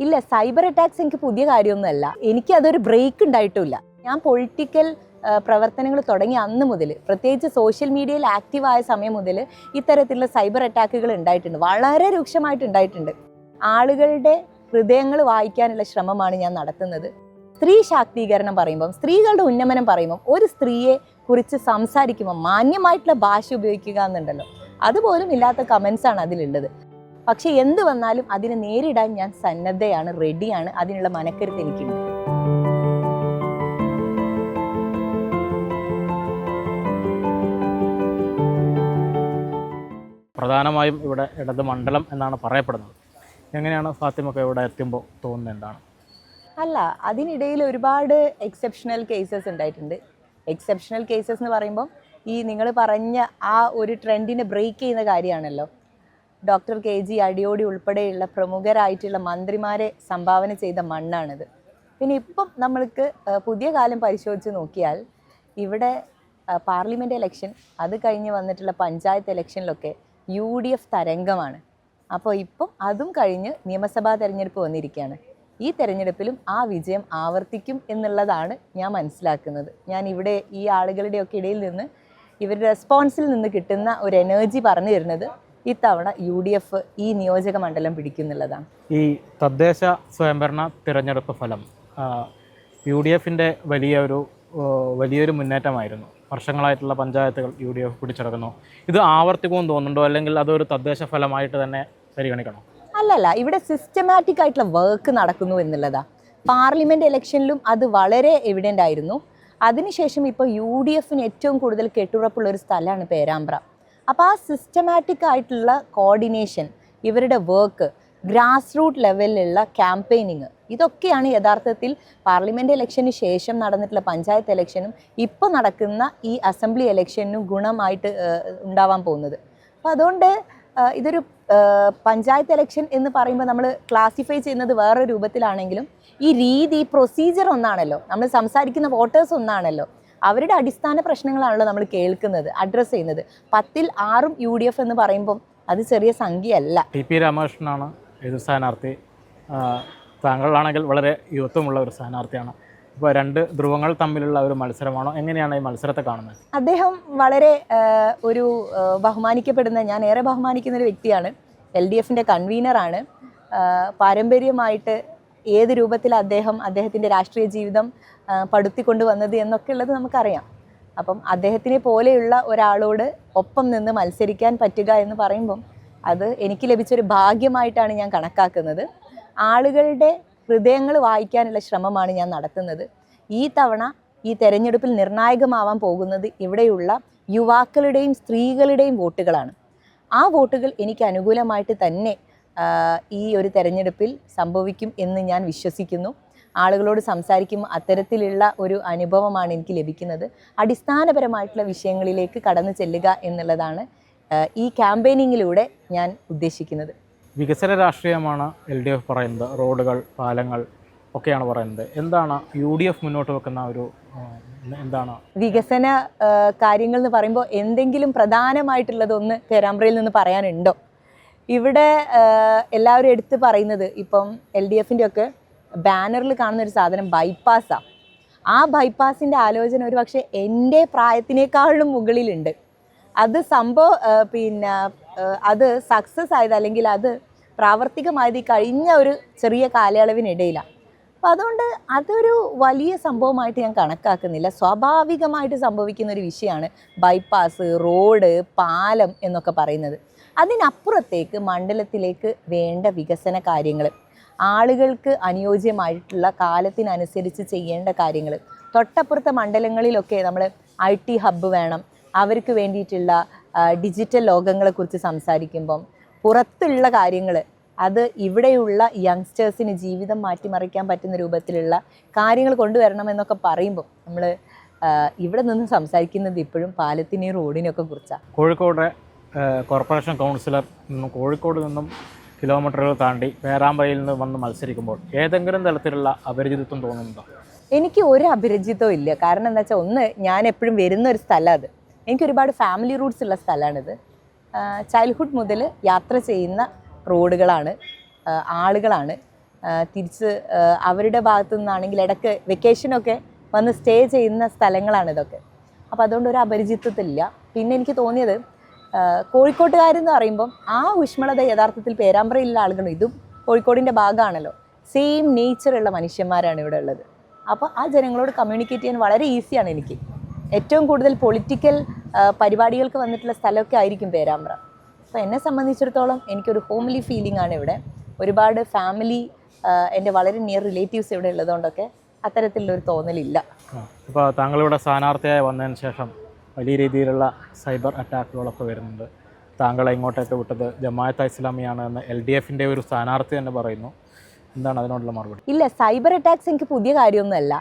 ഇല്ല, cyber attacks എനിക്ക് പുതിയ കാര്യമൊന്നുമല്ല. എനിക്കതൊരു ബ്രേക്ക് ഉണ്ടായിട്ടില്ല. ഞാൻ പൊളിറ്റിക്കൽ പ്രവർത്തനങ്ങൾ തുടങ്ങി അന്ന് മുതൽ, പ്രത്യേകിച്ച് സോഷ്യൽ മീഡിയയിൽ ആക്റ്റീവായ സമയം മുതൽ ഇത്തരത്തിലുള്ള സൈബർ അറ്റാക്കുകൾ ഉണ്ടായിട്ടുണ്ട്, വളരെ രൂക്ഷമായിട്ട് ഉണ്ടായിട്ടുണ്ട്. ആളുകളുടെ ഹൃദയങ്ങൾ വായിക്കാനുള്ള ശ്രമമാണ് ഞാൻ നടത്തുന്നത്. സ്ത്രീ ശാക്തീകരണം പറയുമ്പം, സ്ത്രീകളുടെ ഉന്നമനം പറയുമ്പം, ഒരു സ്ത്രീയെ കുറിച്ച് സംസാരിക്കുമ്പോൾ മാന്യമായിട്ടുള്ള ഭാഷ ഉപയോഗിക്കുക എന്നുണ്ടല്ലോ, അതുപോലും ഇല്ലാത്ത കമൻസാണ് അതിലുള്ളത്. പക്ഷെ എന്ത് വന്നാലും അതിനെ നേരിടാൻ ഞാൻ സന്നദ്ധയാണ്, റെഡിയാണ്. അതിനുള്ള മനക്കരുത്ത് എനിക്കുണ്ട്. പ്രധാനമായും ഇവിടെ ഇടത് മണ്ഡലം എന്നാണ് പറയപ്പെടുന്നത്. എങ്ങനെയാണ് ഫാത്തിമൊക്കെ ഇവിടെ എത്തുമ്പോൾ തോന്നുന്നത് എന്താണ്? അല്ല, അതിനിടയിൽ ഒരുപാട് എക്സെപ്ഷണൽ കേസസ് ഉണ്ടായിട്ടുണ്ട്. എക്സെപ്ഷണൽ കേസസ് എന്ന് പറയുമ്പോൾ ഈ നിങ്ങൾ പറഞ്ഞ ആ ഒരു ട്രെൻഡിനെ ബ്രേക്ക് ചെയ്യുന്ന കാര്യമാണല്ലോ. ഡോക്ടർ KG അടിയോടി ഉൾപ്പെടെയുള്ള പ്രമുഖരായിട്ടുള്ള മന്ത്രിമാരെ സംഭാവന ചെയ്ത മണ്ണാണിത്. പിന്നെ ഇപ്പം നമ്മൾക്ക് പുതിയ കാലം പരിശോധിച്ച് നോക്കിയാൽ ഇവിടെ പാർലമെൻറ്റ് ഇലക്ഷൻ, അത് കഴിഞ്ഞ് വന്നിട്ടുള്ള പഞ്ചായത്ത് ഇലക്ഷനിലൊക്കെ UDF തരംഗമാണ്. അപ്പോൾ ഇപ്പം അതും കഴിഞ്ഞ് നിയമസഭാ തെരഞ്ഞെടുപ്പ് വന്നിരിക്കുകയാണ്. ഈ തെരഞ്ഞെടുപ്പിലും ആ വിജയം ആവർത്തിക്കും എന്നുള്ളതാണ് ഞാൻ മനസ്സിലാക്കുന്നത്. ഞാൻ ഇവിടെ ഈ ആളുകളുടെയൊക്കെ ഇടയിൽ നിന്ന്, ഇവരുടെ റെസ്പോൺസിൽ നിന്ന് കിട്ടുന്ന ഒരു എനർജി പറഞ്ഞു തരുന്നത് ഇത്തവണ UDF ഈ നിയോജക മണ്ഡലം പിടിക്കുന്നുള്ളതാണ്. ഈ തദ്ദേശ സ്വയംഭരണ തിരഞ്ഞെടുപ്പ് ഫലം UDFൻ്റെ വലിയൊരു മുന്നേറ്റമായിരുന്നു. വർഷങ്ങളായിട്ടുള്ള പഞ്ചായത്തുകൾ UDF പിടിച്ചെടുക്കുന്നു. ഇത് ആവർത്തിക്കുമെന്ന് തോന്നുന്നുണ്ടോ, അല്ലെങ്കിൽ അതൊരു തദ്ദേശ ഫലമായിട്ട് തന്നെ പരിഗണിക്കണോ? അല്ലല്ല, ഇവിടെ സിസ്റ്റമാറ്റിക് ആയിട്ടുള്ള വർക്ക് നടക്കുന്നു എന്നുള്ളതാണ്. പാർലമെൻറ്റ് ഇലക്ഷനിലും അത് വളരെ എവിഡൻ്റ് ആയിരുന്നു. അതിനുശേഷം ഇപ്പോൾ UDFന് ഏറ്റവും കൂടുതൽ കെട്ടുറപ്പുള്ള ഒരു സ്ഥലമാണ് പേരാമ്പ്ര. അപ്പോൾ ആ സിസ്റ്റമാറ്റിക് ആയിട്ടുള്ള കോർഡിനേഷൻ, ഇവരുടെ വർക്ക്, ഗ്രാസ് റൂട്ട് ലെവലിലുള്ള ക്യാമ്പയിനിങ്, ഇതൊക്കെയാണ് യഥാർത്ഥത്തിൽ പാർലമെൻറ്റ് ഇലക്ഷന് ശേഷം നടന്നിട്ടുള്ള പഞ്ചായത്ത് ഇലക്ഷനും ഇപ്പോൾ നടക്കുന്ന ഈ അസംബ്ലി ഇലക്ഷനും ഗുണമായിട്ട് ഉണ്ടാവാൻ പോകുന്നത്. അപ്പോൾ അതുകൊണ്ട് ഇതൊരു പഞ്ചായത്ത് ഇലക്ഷൻ എന്ന് പറയുമ്പോൾ നമ്മൾ ക്ലാസിഫൈ ചെയ്യുന്നത് വേറെ രൂപത്തിലാണെങ്കിലും ഈ രീതി, പ്രൊസീജിയർ ഒന്നാണല്ലോ. നമ്മൾ സംസാരിക്കുന്ന വോട്ടേഴ്സ് ഒന്നാണല്ലോ. അവരുടെ അടിസ്ഥാന പ്രശ്നങ്ങളാണല്ലോ നമ്മൾ കേൾക്കുന്നത്, അഡ്രസ്സ് ചെയ്യുന്നത്. 10ൽ 6 UDF എന്ന് പറയുമ്പം അത് ചെറിയ സംഖ്യയല്ല. TP രാമകൃഷ്ണനാണ് എതിർ സ്ഥാനാർത്ഥി. താങ്കളാണെങ്കിൽ വളരെ യുവത്വമുള്ള ഒരു സ്ഥാനാർത്ഥിയാണ്. ഇപ്പോൾ രണ്ട് ധ്രുവങ്ങൾ തമ്മിലുള്ള ഒരു മത്സരമാണോ? എങ്ങനെയാണ് ഈ മത്സരത്തെ കാണുന്നത്? അദ്ദേഹം വളരെ ഒരു ബഹുമാനിക്കപ്പെടുന്ന, ഞാൻ ഏറെ ബഹുമാനിക്കുന്ന ഒരു വ്യക്തിയാണ്. LDFൻ്റെ കൺവീനറാണ്. പാരമ്പര്യമായിട്ട് ഏത് രൂപത്തിൽ അദ്ദേഹത്തിൻ്റെ രാഷ്ട്രീയ ജീവിതം പടുത്തിക്കൊണ്ട് വന്നത് എന്നൊക്കെ ഉള്ളത് നമുക്കറിയാം. അപ്പം അദ്ദേഹത്തിനെ പോലെയുള്ള ഒരാളോട് ഒപ്പം നിന്ന് മത്സരിക്കാൻ പറ്റുക എന്ന് പറയുമ്പം അത് എനിക്ക് ലഭിച്ചൊരു ഭാഗ്യമായിട്ടാണ് ഞാൻ കണക്കാക്കുന്നത്. ആളുകളുടെ ഹൃദയങ്ങൾ വായിക്കാനുള്ള ശ്രമമാണ് ഞാൻ നടത്തുന്നത്. ഈ തവണ ഈ തെരഞ്ഞെടുപ്പിൽ നിർണായകമാവാൻ പോകുന്നത് ഇവിടെയുള്ള യുവാക്കളുടെയും സ്ത്രീകളുടെയും വോട്ടുകളാണ്. ആ വോട്ടുകൾ എനിക്ക് അനുകൂലമായിട്ട് തന്നെ ഈ ഒരു തെരഞ്ഞെടുപ്പിൽ സംഭവിക്കും എന്ന് ഞാൻ വിശ്വസിക്കുന്നു. ആളുകളോട് സംസാരിക്കുമ്പോൾ അത്തരത്തിലുള്ള ഒരു അനുഭവമാണ് എനിക്ക് ലഭിക്കുന്നത്. അടിസ്ഥാനപരമായിട്ടുള്ള വിഷയങ്ങളിലേക്ക് കടന്നു ചെല്ലുക എന്നുള്ളതാണ് ഈ ക്യാമ്പയിനിങ്ങിലൂടെ ഞാൻ ഉദ്ദേശിക്കുന്നത്. വികസന രാഷ്ട്രീയമാണ് LDF പറയുന്നത്. റോഡുകൾ, പാലങ്ങൾ ഒക്കെയാണ് പറയുന്നത്. എന്താണ് UDF മുന്നോട്ട് വെക്കുന്ന എന്താണ് വികസന കാര്യങ്ങൾ എന്ന് പറയുമ്പോൾ എന്തെങ്കിലും പ്രധാനമായിട്ടുള്ളതൊന്ന് പേരാമ്പ്രയിൽ നിന്ന് പറയാനുണ്ടോ? ഇവിടെ എല്ലാവരും എടുത്ത് പറയുന്നത് ഇപ്പം LDFൻ്റെ ഒക്കെ ബാനറിൽ കാണുന്ന ഒരു സാധനം ബൈപ്പാസാണ്. ആ ബൈപ്പാസിൻ്റെ ആലോചന ഒരു പക്ഷേ എൻ്റെ പ്രായത്തിനേക്കാളും മുകളിലുണ്ട്. അത് അത് സക്സസ് ആയത്, അല്ലെങ്കിൽ അത് പ്രാവർത്തികമായത് ഈ കഴിഞ്ഞ ഒരു ചെറിയ കാലയളവിനിടയിലാണ്. അപ്പോൾ അതുകൊണ്ട് അതൊരു വലിയ സംഭവമായിട്ട് ഞാൻ കണക്കാക്കുന്നില്ല. സ്വാഭാവികമായിട്ട് സംഭവിക്കുന്ന ഒരു വിഷയമാണ് ബൈപ്പാസ്, റോഡ്, പാലം എന്നൊക്കെ പറയുന്നത്. അതിനപ്പുറത്തേക്ക് മണ്ഡലത്തിലേക്ക് വേണ്ട വികസന കാര്യങ്ങൾ, ആളുകൾക്ക് അനുയോജ്യമായിട്ടുള്ള കാലത്തിനനുസരിച്ച് ചെയ്യേണ്ട കാര്യങ്ങൾ, തൊട്ടപ്പുറത്തെ മണ്ഡലങ്ങളിലൊക്കെ നമ്മൾ IT ഹബ്ബ് വേണം, അവർക്ക് വേണ്ടിയിട്ടുള്ള ഡിജിറ്റൽ ലോകങ്ങളെക്കുറിച്ച് സംസാരിക്കുമ്പം പുറത്തുള്ള കാര്യങ്ങൾ, അത് ഇവിടെയുള്ള യങ്സ്റ്റേഴ്സിന് ജീവിതം മാറ്റിമറിക്കാൻ പറ്റുന്ന രൂപത്തിലുള്ള കാര്യങ്ങൾ കൊണ്ടുവരണമെന്നൊക്കെ പറയുമ്പോൾ നമ്മൾ ഇവിടെ നിന്ന് സംസാരിക്കുന്നത് ഇപ്പോഴും പാലത്തിനെയും റോഡിനെയൊക്കെ കുറിച്ചാണ്. കോഴിക്കോട് കോർപ്പറേഷൻ കൗൺസിലർ കോഴിക്കോട് നിന്നും കിലോമീറ്ററുകൾ താണ്ടി പേരാമ്പ്രയിൽ നിന്ന് വന്ന് മത്സരിക്കുമ്പോൾ ഏതെങ്കിലും തരത്തിലുള്ള അപരിചിതത്വം തോന്നുന്നുണ്ടോ? എനിക്ക് ഒരു അപരിചിതവും ഇല്ല. കാരണം എന്താ വെച്ചാൽ, ഒന്ന്, ഞാൻ എപ്പോഴും വരുന്ന ഒരു സ്ഥലം, അത് എനിക്കൊരുപാട് ഫാമിലി റൂട്ട്സ് ഉള്ള സ്ഥലമാണിത്. ചൈൽഡ്ഹുഡ് മുതൽ യാത്ര ചെയ്യുന്ന റോഡുകളാണ്, ആളുകളാണ്. തിരിച്ച് അവരുടെ ഭാഗത്തു നിന്നാണെങ്കിൽ ഇടയ്ക്ക് വെക്കേഷനൊക്കെ വന്ന് സ്റ്റേ ചെയ്യുന്ന സ്ഥലങ്ങളാണ് ഇതൊക്കെ. അപ്പോൾ അതുകൊണ്ട് ഒരു അപരിചിത്വത്തിലില്ല. പിന്നെ എനിക്ക് തോന്നിയത് കോഴിക്കോട്ടുകാരെന്ന് പറയുമ്പം ആ ഊഷ്മളത യഥാർത്ഥത്തിൽ പേരാമ്പ്രയിലുള്ള ആളുകളും ഇതും കോഴിക്കോടിൻ്റെ ഭാഗമാണല്ലോ. സെയിം നേച്ചറുള്ള മനുഷ്യന്മാരാണ് ഇവിടെ ഉള്ളത്. അപ്പോൾ ആ ജനങ്ങളോട് കമ്മ്യൂണിക്കേറ്റ് ചെയ്യാൻ വളരെ ഈസിയാണ് എനിക്ക്. ഏറ്റവും കൂടുതൽ പൊളിറ്റിക്കൽ പരിപാടികൾക്ക് വന്നിട്ടുള്ള സ്ഥലമൊക്കെ ആയിരിക്കും പേരാമ്പ്ര. അപ്പോൾ എന്നെ സംബന്ധിച്ചിടത്തോളം എനിക്കൊരു ഹോംലി ഫീലിംഗ് ആണ് ഇവിടെ. ഒരുപാട് ഫാമിലി, എൻ്റെ വളരെ നിയർ റിലേറ്റീവ്സ് ഇവിടെ ഉള്ളതുകൊണ്ടൊക്കെ അത്തരത്തിലുള്ളൊരു തോന്നലില്ല. ഇപ്പോൾ താങ്കളിവിടെ സ്ഥാനാർത്ഥിയായി വന്നതിന് ശേഷം വലിയ രീതിയിലുള്ള സൈബർ അറ്റാക്കുകളൊക്കെ വരുന്നുണ്ട്. താങ്കളെ ഇങ്ങോട്ടേക്ക് വിട്ടത് ജമാഅത്തെ ഇസ്ലാമിയാണ് എന്ന് LDFൻ്റെ ഒരു സ്ഥാനാർത്ഥി തന്നെ പറയുന്നു. എന്താണ് അതിനോടുള്ള മറുപടി? ഇല്ല, സൈബർ അറ്റാക്സ് എനിക്ക് പുതിയ കാര്യമൊന്നുമല്ല.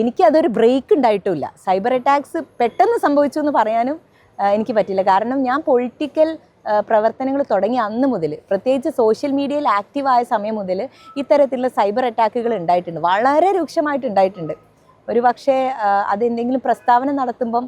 എനിക്കതൊരു ബ്രേക്ക് ഉണ്ടായിട്ടുമില്ല. സൈബർ അറ്റാക്സ് പെട്ടെന്ന് സംഭവിച്ചു എന്ന് പറയാനും എനിക്ക് പറ്റില്ല. കാരണം ഞാൻ പൊളിറ്റിക്കൽ പ്രവർത്തനങ്ങൾ തുടങ്ങിയ അന്ന് മുതൽ, പ്രത്യേകിച്ച് സോഷ്യൽ മീഡിയയിൽ ആക്റ്റീവായ സമയം മുതൽ ഇത്തരത്തിലുള്ള സൈബർ അറ്റാക്കുകൾ ഉണ്ടായിട്ടുണ്ട്, വളരെ രൂക്ഷമായിട്ട് ഉണ്ടായിട്ടുണ്ട്. ഒരു പക്ഷേ അതെന്തെങ്കിലും പ്രസ്താവന നടത്തുമ്പം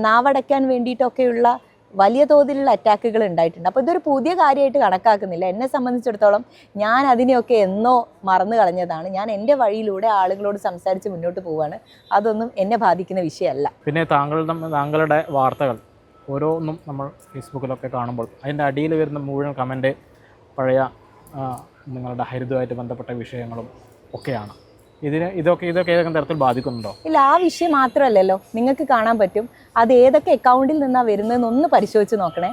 നാവടയ്ക്കാൻ വേണ്ടിയിട്ടൊക്കെയുള്ള വലിയ തോതിലുള്ള അറ്റാക്കുകൾ ഉണ്ടായിട്ടുണ്ട്. അപ്പോൾ ഇതൊരു പുതിയ കാര്യമായിട്ട് കണക്കാക്കുന്നില്ല. എന്നെ സംബന്ധിച്ചിടത്തോളം ഞാൻ അതിനെയൊക്കെ എന്നോ മറന്നു കളഞ്ഞതാണ്. ഞാൻ എൻ്റെ വഴിയിലൂടെ ആളുകളോട് സംസാരിച്ച് മുന്നോട്ട് പോവുകയാണ്. അതൊന്നും എന്നെ ബാധിക്കുന്ന വിഷയമല്ല. പിന്നെ താങ്കളുടെ വാർത്തകൾ ഓരോന്നും നമ്മൾ ഫേസ്ബുക്കിലൊക്കെ കാണുമ്പോൾ അതിൻ്റെ അടിയിൽ വരുന്ന മുഴുവൻ കമൻറ്റ് പഴയ നിങ്ങളുടെ ഹരിതവുമായിട്ട് ബന്ധപ്പെട്ട വിഷയങ്ങളും ഒക്കെയാണ്. ഇതൊക്കെ ഏതെങ്കിലും തരത്തിൽ ബാധിക്കുന്നുണ്ടോ? ഇല്ല, ആ വിഷയം മാത്രമല്ലല്ലോ, നിങ്ങൾക്ക് കാണാൻ പറ്റും അത് ഏതൊക്കെ അക്കൗണ്ടിൽ നിന്നാണ് വരുന്നതെന്ന് ഒന്ന് പരിശോധിച്ച് നോക്കണേ.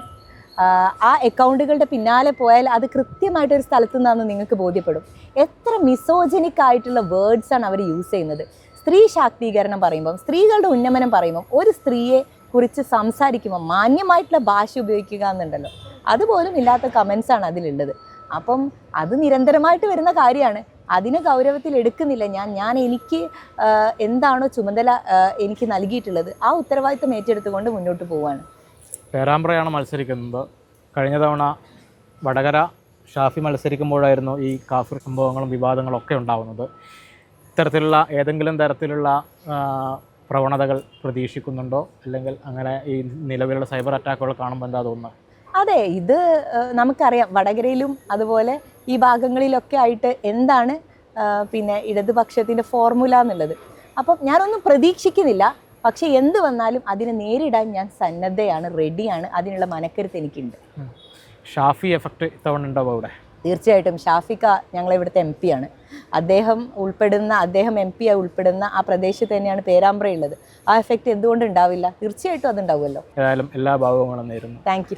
ആ അക്കൗണ്ടുകളുടെ പിന്നാലെ പോയാൽ അത് കൃത്യമായിട്ടൊരു സ്ഥലത്തു നിന്നാണെന്ന് നിങ്ങൾക്ക് ബോധ്യപ്പെടും. എത്ര മിസോജനിക് ആയിട്ടുള്ള വേർഡ്സാണ് അവർ യൂസ് ചെയ്യുന്നത്. സ്ത്രീ ശാക്തീകരണം പറയുമ്പം, സ്ത്രീകളുടെ ഉന്നമനം പറയുമ്പം, ഒരു സ്ത്രീയെ കുറിച്ച് സംസാരിക്കുമ്പോൾ മാന്യമായിട്ടുള്ള ഭാഷ ഉപയോഗിക്കുക എന്നുണ്ടല്ലോ, അതുപോലും ഇല്ലാത്ത കമൻസാണ് അതിലുള്ളത്. അപ്പം അത് നിരന്തരമായിട്ട് വരുന്ന കാര്യമാണ്. അതിനെ ഗൗരവത്തിൽ എടുക്കുന്നില്ല ഞാൻ എനിക്ക് എന്താണോ ചുമതല എനിക്ക് നൽകിയിട്ടുള്ളത് ആ ഉത്തരവാദിത്തം ഏറ്റെടുത്തുകൊണ്ട് മുന്നോട്ട് പോവുകയാണ്. പേരാമ്പ്രയാണ് മത്സരിക്കുന്നത്. കഴിഞ്ഞ തവണ വടകര ഷാഫി മത്സരിക്കുമ്പോഴായിരുന്നു ഈ കാഫിർ സംഭവങ്ങളും വിവാദങ്ങളും ഒക്കെ ഉണ്ടാകുന്നത്. ഇത്തരത്തിലുള്ള ഏതെങ്കിലും തരത്തിലുള്ള പ്രവണതകൾ പ്രതീക്ഷിക്കുന്നുണ്ടോ? അല്ലെങ്കിൽ അങ്ങനെ ഈ നിലവിലുള്ള സൈബർ അറ്റാക്കുകൾ കാണുമ്പോൾ എന്താ തോന്നുന്നത്? അതെ, ഇത് നമുക്കറിയാം. വടകരയിലും അതുപോലെ ഈ ഭാഗങ്ങളിലൊക്കെ ആയിട്ട് എന്താണ് പിന്നെ ഇടതുപക്ഷത്തിൻ്റെ ഫോർമുല എന്നുള്ളത്. അപ്പം ഞാനൊന്നും പ്രതീക്ഷിക്കുന്നില്ല. പക്ഷേ എന്ത് വന്നാലും അതിനെ നേരിടാൻ ഞാൻ സന്നദ്ധയാണ്, റെഡിയാണ്. അതിനുള്ള മനക്കരുത്ത് എനിക്കുണ്ട്. ഷാഫി എഫക്റ്റ് ഇത്തവണ ഉണ്ടാവും അവിടെ? തീർച്ചയായിട്ടും. ഷാഫിക്ക ഞങ്ങളെ ഇവിടുത്തെ MP ആണ്. അദ്ദേഹം MP ആയി ഉൾപ്പെടുന്ന ആ പ്രദേശത്ത് തന്നെയാണ് പേരാമ്പ്രയുള്ളത്. ആ എഫക്റ്റ് എന്തുകൊണ്ട് ഉണ്ടാവില്ല? തീർച്ചയായിട്ടും അതുണ്ടാവുമല്ലോ. ഏതായാലും എല്ലാ ഭാഗങ്ങളും നേരുന്നു. Thank you.